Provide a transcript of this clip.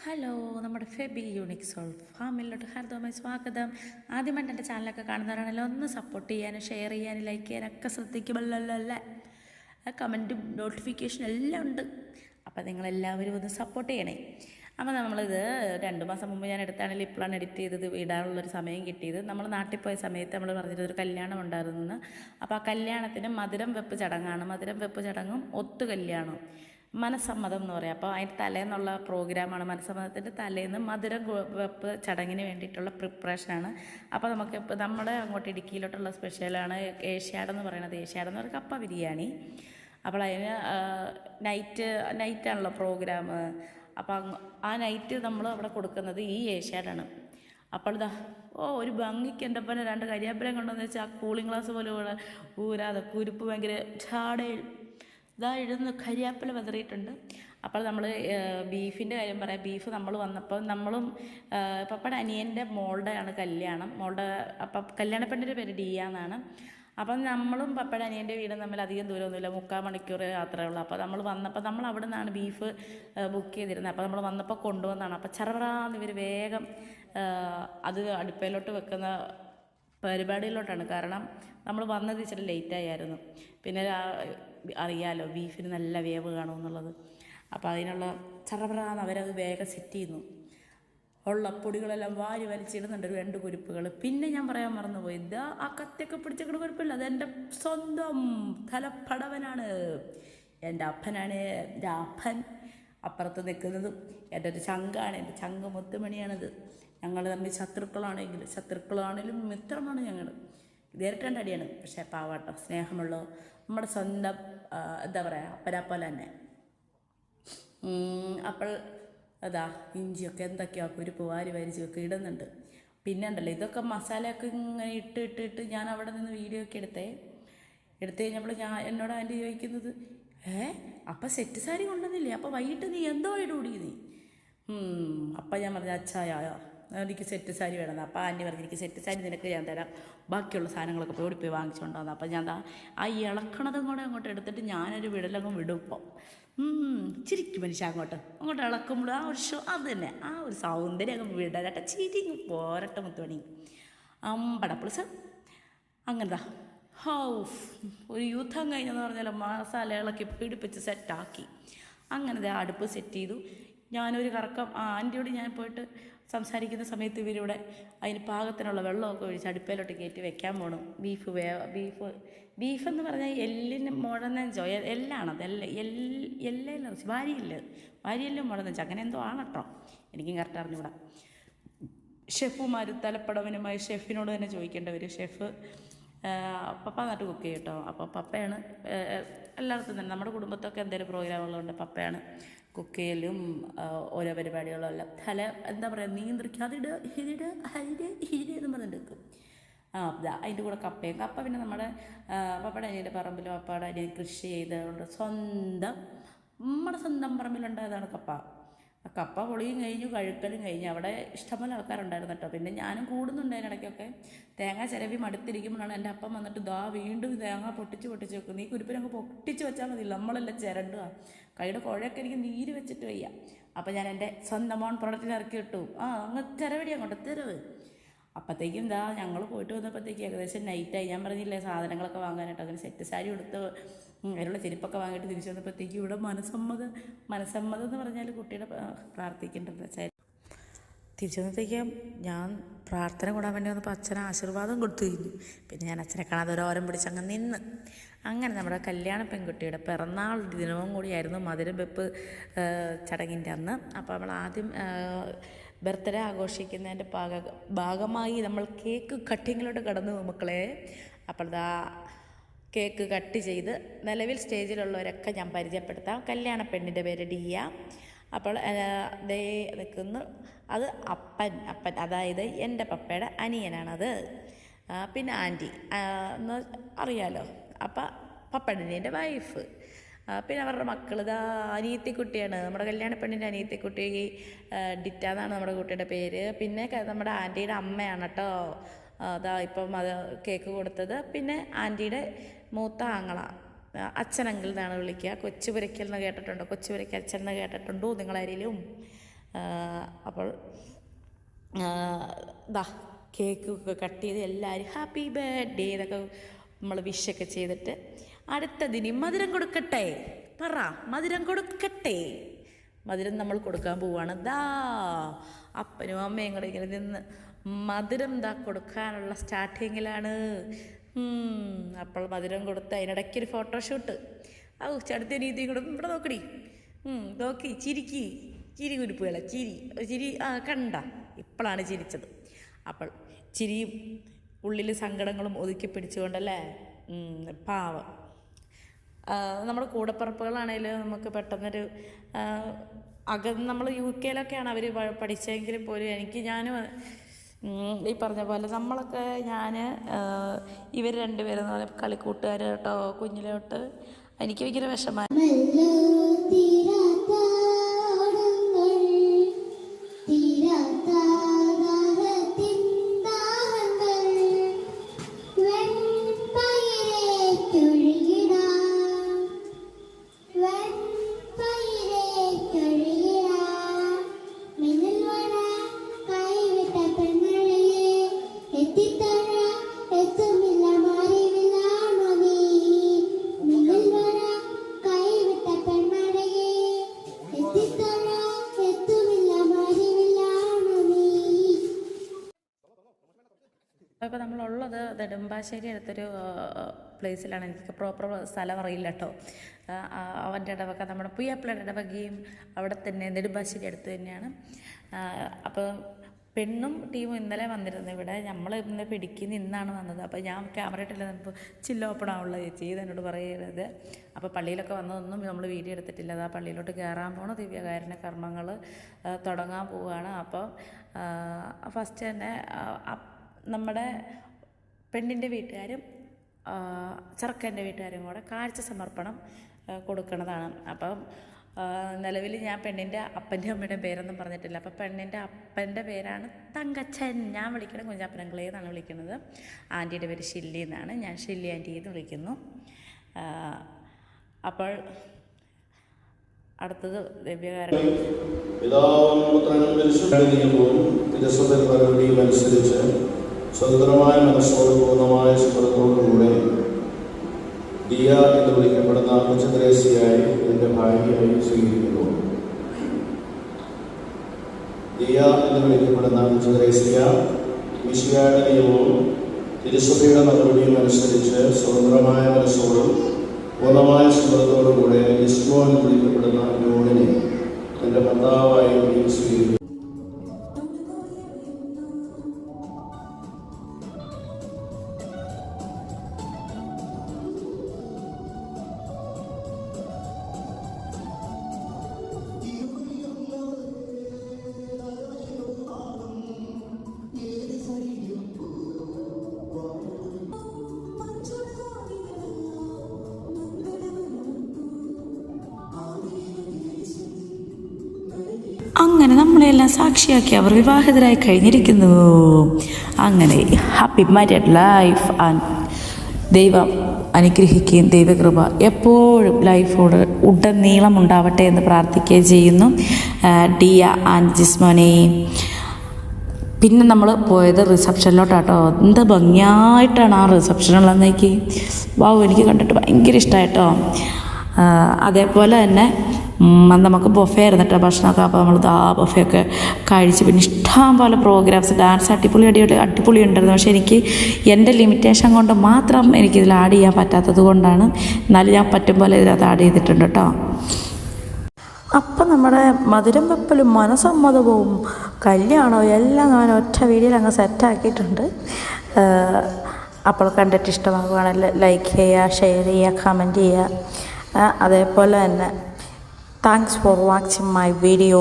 Hello, നമ്മുടെ Febi unique soul ഫാമിലോട്ട് ഹാർദവമായി സ്വാഗതം. ആദ്യമായിട്ട് എൻ്റെ ചാനലൊക്കെ കാണുന്നവരാണല്ലോ ഒന്ന് സപ്പോർട്ട് ചെയ്യാനും ഷെയർ ചെയ്യാനും ലൈക്ക് ചെയ്യാനൊക്കെ ശ്രദ്ധിക്കുമല്ലോ. കമൻറ്റും നോട്ടിഫിക്കേഷൻ എല്ലാം ഉണ്ട്. അപ്പോൾ നിങ്ങളെല്ലാവരും ഒന്ന് സപ്പോർട്ട് ചെയ്യണേ. അപ്പോൾ നമ്മളിത് 2 മാസം മുമ്പ് ഞാൻ എടുത്താണെങ്കിൽ ഇപ്പോഴാണ് എഡിറ്റ് ചെയ്തത് ഇടാനുള്ളൊരു സമയം കിട്ടിയത്. നമ്മൾ നാട്ടിൽ പോയ സമയത്ത് നമ്മൾ പറഞ്ഞിട്ടൊരു കല്യാണം ഉണ്ടായിരുന്നു. അപ്പോൾ ആ കല്യാണത്തിന് മധുരം വെപ്പ് ചടങ്ങാണ്. മധുരം വെപ്പ് ചടങ്ങും ഒത്തു കല്യാണവും മനസ്സമ്മതം എന്ന് പറയാം. അപ്പോൾ അതിൻ്റെ തലേന്നുള്ള പ്രോഗ്രാമാണ്. മനസ്സമ്മതത്തിൻ്റെ തലേന്ന് മധുരം വെപ്പ് ചടങ്ങിന് വേണ്ടിയിട്ടുള്ള പ്രിപ്പറേഷനാണ്. അപ്പോൾ നമുക്ക് ഇപ്പോൾ നമ്മുടെ അങ്ങോട്ട് ഇടുക്കിയിലോട്ടുള്ള സ്പെഷ്യലാണ് ഏഷ്യാടെന്ന് പറയുന്നത്. ഏഷ്യാടെന്ന് പറയുന്നത് കപ്പ ബിരിയാണി. അപ്പോൾ അതിന് നൈറ്റാണല്ലോ പ്രോഗ്രാം. അപ്പോൾ ആ നൈറ്റ് നമ്മൾ അവിടെ കൊടുക്കുന്നത് ഈ ഏഷ്യാഡാണ്. അപ്പോൾ ഒരു ഭംഗിക്ക് എൻ്റെ ഒപ്പം 2 കരിയാപ്പലം കൊണ്ടുവന്ന് വെച്ചാൽ ആ കൂളിംഗ് ഗ്ലാസ് പോലെ ഊരാതെ കുരുപ്പ് ഭയങ്കര ചാടയിൽ ഇടുന്ന് കരിയാപ്പില വെതറിയിട്ടുണ്ട്. അപ്പോൾ നമ്മൾ ബീഫിൻ്റെ കാര്യം പറയാം. ബീഫ് നമ്മൾ വന്നപ്പോൾ നമ്മളും പപ്പയുടെ അനിയൻ്റെ മോളുടെയാണ് കല്യാണം. അപ്പം കല്യാണപ്പെണ്ണിൻ്റെ പേര് ഡിയ എന്നാണ്. അപ്പം നമ്മളും പപ്പയുടെ അനിയൻ്റെ വീടും തമ്മിൽ അധികം ദൂരമൊന്നുമില്ല, 3/4 മണിക്കൂർ യാത്രയുള്ളൂ. അപ്പോൾ നമ്മൾ വന്നപ്പോൾ നമ്മൾ അവിടെ നിന്നാണ് ബീഫ് ബുക്ക് ചെയ്തിരുന്നത്. അപ്പോൾ നമ്മൾ വന്നപ്പോൾ കൊണ്ടുവന്നതാണ്. അപ്പോൾ ചറവറാന്ന് ഇവർ വേഗം അത് അടുപ്പയിലോട്ട് വെക്കുന്ന പരിപാടിയിലോട്ടാണ്. കാരണം നമ്മൾ വന്നത് ഇച്ചിരി ലേറ്റായിരുന്നു. പിന്നെ അറിയാലോ ബീഫിന് നല്ല വേവ് കാണുമെന്നുള്ളത്. അപ്പോൾ അതിനുള്ള ചറപറാന്ന് അവരത് വേഗം സെറ്റ് ചെയ്യുന്നു. ഉള്ള പൊടികളെല്ലാം വാരി വലിച്ചിടുന്നുണ്ട് 2 കുരുപ്പുകൾ. പിന്നെ ഞാൻ പറയാൻ മറന്നുപോയി, ആ കത്തിയൊക്കെ പിടിച്ചൊക്കെ കുരുപ്പില്ല, അതെൻ്റെ സ്വന്തം തലപ്പടവനാണ്. എൻ്റെ അപ്പനാണ്. എൻ്റെ അപ്പൻ അപ്പുറത്ത് നിൽക്കുന്നതും എൻ്റെ ഒരു ചങ്കാണ്. എൻ്റെ ചങ്ക് മുത്തുമണിയാണിത്. ഞങ്ങൾ തമ്മിൽ ശത്രുക്കളാണെങ്കിലും മിത്രമാണ് ഞങ്ങൾ. നേരിട്ടേണ്ട അടിയാണ്. പക്ഷേ പാവാട്ടോ സ്നേഹമുള്ള നമ്മുടെ സ്വന്തം എന്താ പറയുക അപ്പനാപ്പോലെ തന്നെ. അപ്പോൾ ഇഞ്ചിയൊക്കെ എന്തൊക്കെയോ കുരുപ്പ് വാരി വരിച്ചൊക്കെ ഇടുന്നുണ്ട്. പിന്നെ ഉണ്ടല്ലോ ഇതൊക്കെ മസാലയൊക്കെ ഇങ്ങനെ ഇട്ട് ഞാൻ അവിടെ നിന്ന് വീഡിയോ ഒക്കെ എടുത്ത് കഴിഞ്ഞപ്പോൾ എന്നോട് ആൻറ്റി ചോദിക്കുന്നത്, അപ്പം സെറ്റ് സാരി കൊണ്ടുവന്നില്ലേ, അപ്പോൾ വൈകിട്ട് നീ എന്തോ ഇടൂടി നീ? അപ്പം ഞാൻ പറഞ്ഞു, അച്ഛായോ എനിക്ക് സെറ്റ് സാരി വേണമെന്ന്. അപ്പോൾ ആൻറ്റി പറഞ്ഞു, എനിക്ക് സെറ്റ് സാരി നിനക്ക് ഞാൻ തരാം, ബാക്കിയുള്ള സാധനങ്ങളൊക്കെ ഓടിപ്പോയി വാങ്ങിച്ചുകൊണ്ടാന്ന്. അപ്പം ഞാൻ ആ ഇളക്കണതും കൂടെ അങ്ങോട്ട് എടുത്തിട്ട് ഞാനൊരു വിടലങ്ങ് വിടും. ഇപ്പം ചിരിക്കും മനുഷ്യ അങ്ങോട്ട് ഇളക്കുമ്പോൾ ആ ഒരു അത് തന്നെ ആ ഒരു സൗന്ദര്യം അങ്ങ് വിടരട്ടെ, ചിരിങ്ങ് പോരട്ടെ മുത്തുമണി അമ്പടപ്പിളിച്ച് അങ്ങനെതാ. ഒരു യുദ്ധം കഴിഞ്ഞെന്ന് പറഞ്ഞാൽ മസാലകളൊക്കെ പിടിപ്പിച്ച് സെറ്റാക്കി. അങ്ങനെ അടുപ്പ് സെറ്റ് ചെയ്തു. ഞാനൊരു കറക്കം ആൻറ്റിയോട് ഞാൻ പോയിട്ട് സംസാരിക്കുന്ന സമയത്ത് ഇവരിവിടെ അതിന് പാകത്തിനുള്ള വെള്ളമൊക്കെ ഒഴിച്ച് അടുപ്പയിലോട്ട് കയറ്റി വെക്കാൻ പോകണം. ബീഫെന്ന് പറഞ്ഞാൽ എല്ലിന് മുഴന്ന എല്ലാണത്. എല്ലാം ഇറച്ചി വാരിയെല്ലാം മുഴന്ന അങ്ങനെ എന്തോ ആണ് കേട്ടോ, എനിക്കും കറക്റ്റ് അറിഞ്ഞുകൂടാ. ഷെഫുമാർ തലപ്പടവനുമായി ഷെഫിനോട് തന്നെ ചോദിക്കേണ്ടവർ. ഷെഫ് പപ്പ നട്ട് കുക്ക് ചെയ്യും കേട്ടോ. അപ്പോൾ പപ്പയാണ് എല്ലായിടത്തും തന്നെ നമ്മുടെ കുടുംബത്തൊക്കെ എന്തെങ്കിലും പ്രോഗ്രാമുകളുണ്ട് പപ്പയാണ് കുക്ക് ചെയ്യലും ഓരോ പരിപാടികളും എല്ലാം. എന്താ പറയുക നിയന്ത്രിക്കുക, എന്ന് പറഞ്ഞിട്ട് നിൽക്കും. അതിൻ്റെ കൂടെ കപ്പ പിന്നെ നമ്മുടെ പപ്പയുടെ അനിയൻ്റെ പറമ്പിലും പപ്പയുടെ അനിയൻ കൃഷി ചെയ്തുകൊണ്ട് നമ്മുടെ സ്വന്തം പറമ്പിലുണ്ടായതാണ് കപ്പ പൊളിയും കഴിഞ്ഞു, കഴുക്കലും കഴിഞ്ഞു. അവിടെ ഇഷ്ടംപോലെ ആൾക്കാരുണ്ടായിരുന്നു കേട്ടോ. പിന്നെ ഞാനും കൂടുന്നുണ്ട് അതിനിടയ്ക്കൊക്കെ. തേങ്ങ ചിരവി മടുത്തിരിക്കുമ്പോഴാണ് എൻ്റെ അപ്പം വന്നിട്ട് വീണ്ടും തേങ്ങ പൊട്ടിച്ച് വെക്കും. നീ കുരുപ്പിനൊക്കെ പൊട്ടിച്ച് വെച്ചാൽ മതി, നമ്മളെല്ലാം ചിരണ്ടുക. കൈയുടെ കുഴയൊക്കെ എനിക്ക് നീര് വെച്ചിട്ട് വയ്യ. അപ്പം ഞാൻ എൻ്റെ സ്വന്തം ഓൺ പ്രൊഡക്റ്റിൽ ഇറക്കി ഇട്ടു. അങ്ങ് ചിരവടി അങ്ങോട്ട് തെരുവ്. അപ്പോഴത്തേക്കും ഞങ്ങൾ പോയിട്ട് വന്നപ്പോഴത്തേക്ക് ഏകദേശം നൈറ്റായി. ഞാൻ പറഞ്ഞില്ലേ സാധനങ്ങളൊക്കെ വാങ്ങാനായിട്ട്. അങ്ങനെ സെറ്റ് സാരി എടുത്ത് അതിലുള്ള ചെരുപ്പൊക്കെ വാങ്ങിയിട്ട് തിരിച്ചു വന്നപ്പോഴത്തേക്കും ഇവിടെ മനസ്സമ്മതം എന്ന് പറഞ്ഞാൽ കുട്ടിയുടെ പ്രാർത്ഥിക്കേണ്ടത് തിരിച്ചു വന്നപ്പോഴത്തേക്കും ഞാൻ പ്രാർത്ഥന കൂടാൻ വേണ്ടി വന്നപ്പോൾ അച്ഛനെ ആശീർവാദം കൊടുത്തു കഴിഞ്ഞു. പിന്നെ ഞാൻ അച്ഛനെ കാണാതെ ഓരോരം പിടിച്ചങ്ങ് നിന്ന്. അങ്ങനെ നമ്മുടെ കല്യാണ പെൺകുട്ടിയുടെ പിറന്നാൾ ദിനവും കൂടിയായിരുന്നു മധുരം വെപ്പ് ചടങ്ങിൻ്റെ അന്ന്. അപ്പോൾ നമ്മൾ ആദ്യം ബർത്ത്ഡേ ആഘോഷിക്കുന്നതിൻ്റെ ഭാഗമായി നമ്മൾ കേക്ക് കട്ടിങ്ങിലോട്ട് കടന്നു മക്കളെ. അപ്പോൾ കേക്ക് കട്ട് ചെയ്ത് നിലവിൽ സ്റ്റേജിലുള്ളവരൊക്കെ ഞാൻ പരിചയപ്പെടുത്താം. കല്യാണ പെണ്ണിൻ്റെ പേര് ഡിയ. അപ്പോൾ നിൽക്കുന്നു അത് അപ്പൻ അതായത് എൻ്റെ പപ്പയുടെ അനിയനാണത്. പിന്നെ ആൻറ്റി എന്ന് അറിയാലോ, അപ്പം പപ്പയുടെ അനിയൻ്റെ വൈഫ്. പിന്നെ അവരുടെ മക്കൾ അനിയത്തിക്കുട്ടിയാണ്, നമ്മുടെ കല്യാണ പെണ്ണിൻ്റെ അനിയത്തിക്കുട്ടി ഡിറ്റ എന്നാണ് നമ്മുടെ കുട്ടിയുടെ പേര്. പിന്നെ നമ്മുടെ ആൻറ്റിയുടെ അമ്മയാണ് കേട്ടോ ഇപ്പം അത് കേക്ക് കൊടുത്തത്. പിന്നെ ആൻറ്റിയുടെ മൂത്ത ആങ്ങള അച്ഛനെങ്കിൽ എന്നാണ് വിളിക്കുക. കൊച്ചുപുരയ്ക്കൽ എന്ന് കേട്ടിട്ടുണ്ടോ? കൊച്ചുപുരയ്ക്ക് അച്ഛൻ എന്ന് കേട്ടിട്ടുണ്ടോ നിങ്ങളാരെങ്കിലും? അപ്പോൾ ദാ കേക്കൊക്കെ കട്ട് ചെയ്ത് എല്ലാവരും ഹാപ്പി ബർത്ത്ഡേ എന്നൊക്കെ നമ്മൾ വിഷൊക്കെ ചെയ്തിട്ട് അടുത്തതിന് മധുരം കൊടുക്കട്ടെ, പറ മധുരം കൊടുക്കട്ടെ. മധുരം നമ്മൾ കൊടുക്കാൻ പോവുകയാണ്. ദാ അപ്പനും അമ്മയും കൂടെ ഇങ്ങനെ നിന്ന് മധുരം ദാ കൊടുക്കാനുള്ള സ്റ്റാർട്ടിങ്ങിലാണ്. അപ്പോൾ മധുരം കൊടുത്ത് അതിനിടയ്ക്കൊരു ഫോട്ടോഷൂട്ട്. അടുത്ത രീതിയും കൂടെ ഇവിടെ നോക്കടി, നോക്കി ചിരിക്കി, ചിരി കുരിപ്പുകളെ ചിരി കണ്ട ഇപ്പോഴാണ് ചിരിച്ചത്. അപ്പോൾ ചിരിയും ഉള്ളിൽ സങ്കടങ്ങളും ഒതുക്കി പിടിച്ചുകൊണ്ടല്ലേ, പാവം. നമ്മുടെ കൂടപ്പറപ്പുകളാണെങ്കിലും നമുക്ക് പെട്ടെന്നൊരു നമ്മൾ UK-ലൊക്കെയാണ് അവർ പഠിച്ചെങ്കിലും പോലും ഞാനും ഈ പറഞ്ഞ പോലെ നമ്മളൊക്കെ ഇവർ രണ്ടുപേരും എന്ന് പറഞ്ഞാൽ കളിക്കൂട്ടുകാർ കേട്ടോ. കുഞ്ഞിലെ തൊട്ട് എനിക്ക് ഭയങ്കര വിഷമമായി. അപ്പോൾ നമ്മളുള്ളത് നെടുമ്പാശ്ശേരി അടുത്തൊരു പ്ലേസിലാണ്. എനിക്ക് പ്രോപ്പർ സ്ഥലം അറിയില്ല കേട്ടോ. അവൻ്റെ ഇടവക നമ്മുടെ പുയ്യാപ്പിളയുടെ ഇടവകയും അവിടെ തന്നെ നെടുമ്പാശ്ശേരി അടുത്ത് തന്നെയാണ്. അപ്പോൾ പെണ്ണും ടീമും ഇന്നലെ വന്നിരുന്നു ഇവിടെ. നമ്മൾ ഇന്ന് പിടിക്കുന്ന ഇന്നാണ് വന്നത്. അപ്പോൾ ഞാൻ ക്യാമറ ഇട്ടില്ല, നമുക്ക് ചില്ലോപ്പണാവുള്ള ചേച്ചി എന്നോട് പറയരുത്. അപ്പോൾ പള്ളിയിലൊക്കെ വന്നതൊന്നും നമ്മൾ വീഡിയോ എടുത്തിട്ടില്ല. അത് ആ പള്ളിയിലോട്ട് കയറാൻ പോണ ദിവ്യകാരുണ്യ കർമ്മങ്ങൾ തുടങ്ങാൻ പോവുകയാണ്. അപ്പോൾ ഫസ്റ്റ് തന്നെ നമ്മുടെ പെണ്ണിൻ്റെ വീട്ടുകാരും ചെറുക്കൻ്റെ വീട്ടുകാരും കൂടെ കാഴ്ച സമർപ്പണം കൊടുക്കുന്നതാണ്. അപ്പം നിലവിൽ ഞാൻ പെണ്ണിൻ്റെ അപ്പൻ്റെ അമ്മയുടെ പേരൊന്നും പറഞ്ഞിട്ടില്ല. അപ്പം പെണ്ണിൻ്റെ അപ്പൻ്റെ പേരാണ് തങ്കച്ചൻ. ഞാൻ വിളിക്കണം കുഞ്ഞാപ്പനങ്കളേ എന്നാണ് വിളിക്കുന്നത്. ആൻറ്റിയുടെ പേര് ഷില്ലി എന്നാണ്. ഞാൻ ഷില്ലി ആൻറ്റി എന്ന് വിളിക്കുന്നു. അപ്പോൾ അടുത്തത് ദിവ്യകാരുണ്യം. സ്വതന്ത്രമായ മനസ്സോട് പൂർണ്ണമായ സുഹൃത്തോടുകൂടെ ദിയ എന്ന് വിളിക്കപ്പെടുന്ന കൊച്ചുത്രേസ്യയായി എൻ്റെ ഭാര്യയായി സ്വീകരിക്കുന്നു. ദിയ എന്ന് വിളിക്കപ്പെടുന്ന കൊച്ചുത്രേസ്യ മിശിഹായുടെ നിയമവും തിരുസഭയുടെ നടപടിയും അനുസരിച്ച് സ്വതന്ത്രമായ മനസ്സോടും പൂർണ്ണമായ സുഹൃത്തോടുകൂടെ ഇസ്മോ എന്ന് വിളിക്കപ്പെടുന്ന യോണിനെ എൻ്റെ ഭർത്താവായി സ്വീകരിക്കുന്നു. അങ്ങനെ നമ്മളെല്ലാം സാക്ഷിയാക്കി അവർ വിവാഹിതരായി കഴിഞ്ഞിരിക്കുന്നു. അങ്ങനെ ഹാപ്പി മാരീഡ് ലൈഫ്. ദൈവം അനുഗ്രഹിക്കുകയും ദൈവകൃപ എപ്പോഴും ലൈഫോട് ഉടനീളം ഉണ്ടാവട്ടെ എന്ന് പ്രാർത്ഥിക്കുകയും ചെയ്യുന്നു. ഡിയ ആൻഡ് ജിസ്മോനെ. പിന്നെ നമ്മൾ പോയത് റിസപ്ഷനിലോട്ടാട്ടോ. എന്ത് ഭംഗിയായിട്ടാണ് ആ റിസപ്ഷനുള്ളതെന്നേക്ക് എനിക്ക് കണ്ടിട്ട് ഭയങ്കര ഇഷ്ടമായിട്ടോ. അതേപോലെ തന്നെ നമുക്ക് ബൊഫേ ആയിരുന്നു കേട്ടോ ഭക്ഷണമൊക്കെ. അപ്പോൾ നമ്മൾ ആ ബൊഫയൊക്കെ കഴിച്ച് പിന്നെ ഇഷ്ടം പോലെ പ്രോഗ്രാംസ്, ഡാൻസ് അടിപൊളി ഉണ്ടായിരുന്നു. പക്ഷേ എനിക്ക് എൻ്റെ ലിമിറ്റേഷൻ കൊണ്ട് മാത്രം എനിക്കിതിൽ ആഡ് ചെയ്യാൻ പറ്റാത്തത് കൊണ്ടാണ്. എന്നാലും ഞാൻ പറ്റും പോലെ ഇതിനകത്ത് ആഡ് ചെയ്തിട്ടുണ്ട് കേട്ടോ. അപ്പം നമ്മുടെ മധുരം വെപ്പലും മനസ്സമ്മതവും കല്യാണവും എല്ലാം ഞാൻ ഒറ്റ വീഡിയോയിൽ അങ്ങ് സെറ്റാക്കിയിട്ടുണ്ട്. അപ്പോൾ കണ്ടിട്ട് ഇഷ്ടമാകുകയാണെങ്കിൽ ലൈക്ക് ചെയ്യുക, ഷെയർ ചെയ്യുക, കമൻറ്റ് ചെയ്യുക. അതേപോലെ തന്നെ thanks for watching my video.